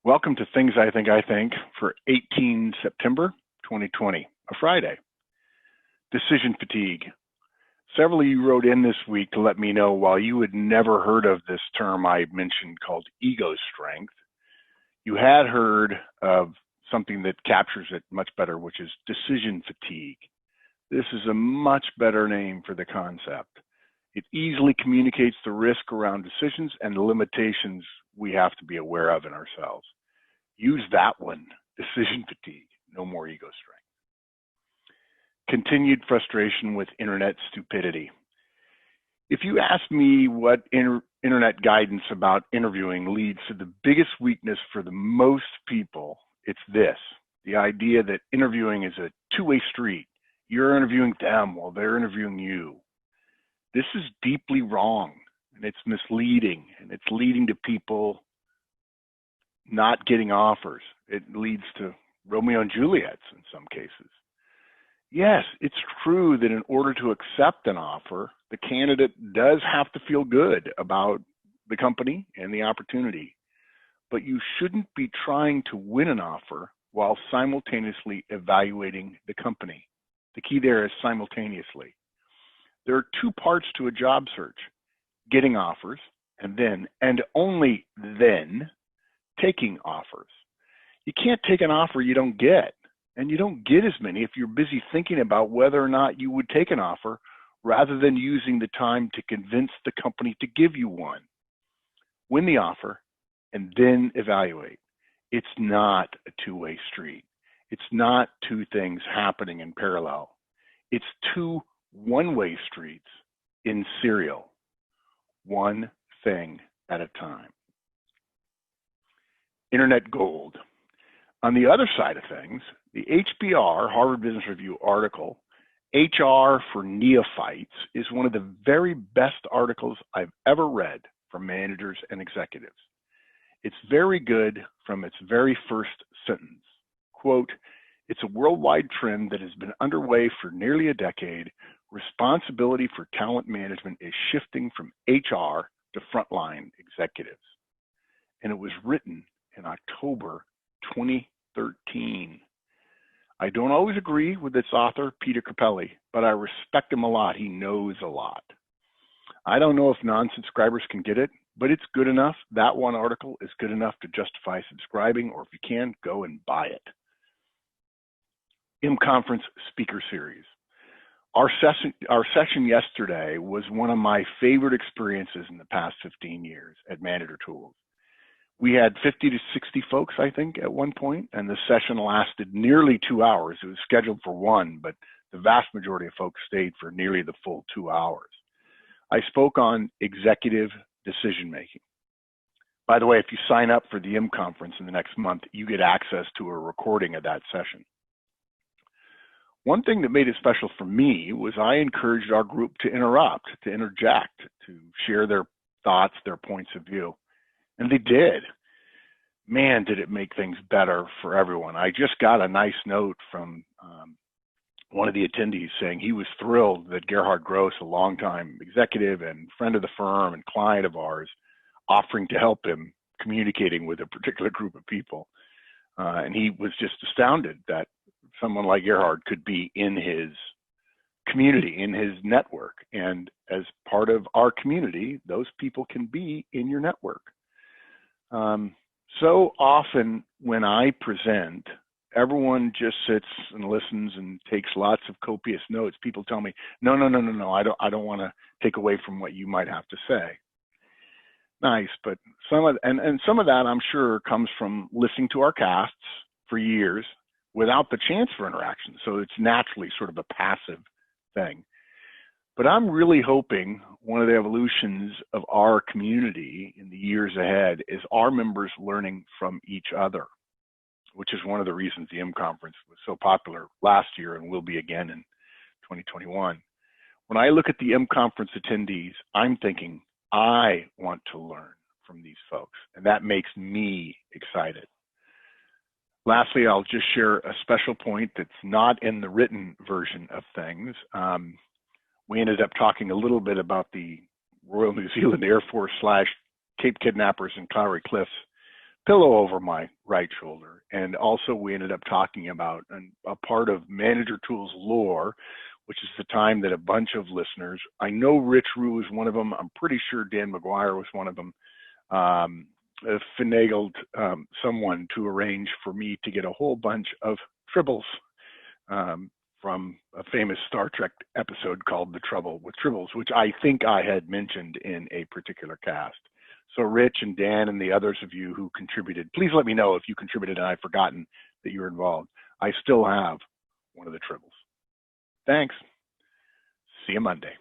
Welcome to Things I Think for 18 September 2020, a Friday. Decision fatigue. Several of you wrote in this week to let me know while you had never heard of this term I mentioned called ego strength, you had heard of something that captures it much better, which is decision fatigue. This is a much better name for the concept. It easily communicates the risk around decisions and the limitations we have to be aware of in ourselves. Use that one, decision fatigue, no more ego strength. Continued frustration with internet stupidity. If you ask me what internet guidance about interviewing leads to the biggest weakness for the most people, it's this: the idea that interviewing is a two-way street. You're interviewing them while they're interviewing you. This is deeply wrong, and it's misleading, and it's leading to people not getting offers. It leads to Romeo and Juliet's in some cases. Yes, it's true that in order to accept an offer, the candidate does have to feel good about the company and the opportunity, but you shouldn't be trying to win an offer while simultaneously evaluating the company. The key there is simultaneously. There are two parts to a job search: getting offers, and then, and only then, taking offers. You can't take an offer you don't get, and you don't get as many if you're busy thinking about whether or not you would take an offer rather than using the time to convince the company to give you one. Win the offer and then evaluate. It's not a two-way street. It's not two things happening in parallel. It's two one-way streets in serial, one thing at a time. Internet gold. On the other side of things, the HBR, Harvard Business Review article, HR for Neophytes, is one of the very best articles I've ever read from managers and executives. It's very good from its very first sentence. Quote, "It's a worldwide trend that has been underway for nearly a decade. Responsibility for talent management is shifting from HR to frontline executives." And it was written in October 2013. I don't always agree with its author, Peter Capelli, but I respect him a lot. He knows a lot. I don't know if non-subscribers can get it, but it's good enough. That one article is good enough to justify subscribing, or if you can, go and buy it. Conference Speaker Series. Our session yesterday was one of my favorite experiences in the past 15 years at Manager Tools. We had 50 to 60 folks, I think, at one point, and the session lasted nearly 2 hours. It was scheduled for one, but the vast majority of folks stayed for nearly the full 2 hours. I spoke on executive decision-making. By the way, if you sign up for the conference in the next month, you get access to a recording of that session. One thing that made it special for me was I encouraged our group to interject, to share their thoughts, their points of view. And they did. Man, did it make things better for everyone. I just got a nice note from one of the attendees saying he was thrilled that Gerhard Gross, a longtime executive and friend of the firm and client of ours, offering to help him communicating with a particular group of people. And he was just astounded that someone like Gerhard could be in his community, in his network. And as part of our community, those people can be in your network. So often when I present, everyone just sits and listens and takes lots of copious notes. People tell me, no, I don't want to take away from what you might have to say. Nice, but some of that I'm sure comes from listening to our casts for years without the chance for interaction. So it's naturally sort of a passive thing. But I'm really hoping one of the evolutions of our community in the years ahead is our members learning from each other, which is one of the reasons the conference was so popular last year and will be again in 2021. When I look at the conference attendees, I'm thinking, I want to learn from these folks, and that makes me excited. Lastly, I'll just share a special point that's not in the written version of things. We ended up talking a little bit about the Royal New Zealand Air Force / Cape Kidnappers and Cowrie Cliffs pillow over my right shoulder. And also we ended up talking about a part of Manager Tools lore, which is the time that a bunch of listeners, I know Rich Rue was one of them, I'm pretty sure Dan McGuire was one of them, finagled someone to arrange for me to get a whole bunch of tribbles from a famous Star Trek episode called The Trouble with Tribbles, which I think I had mentioned in a particular cast. So Rich and Dan and the others of you who contributed, please let me know if you contributed and I've forgotten that you were involved. I still have one of the tribbles. Thanks. See you Monday.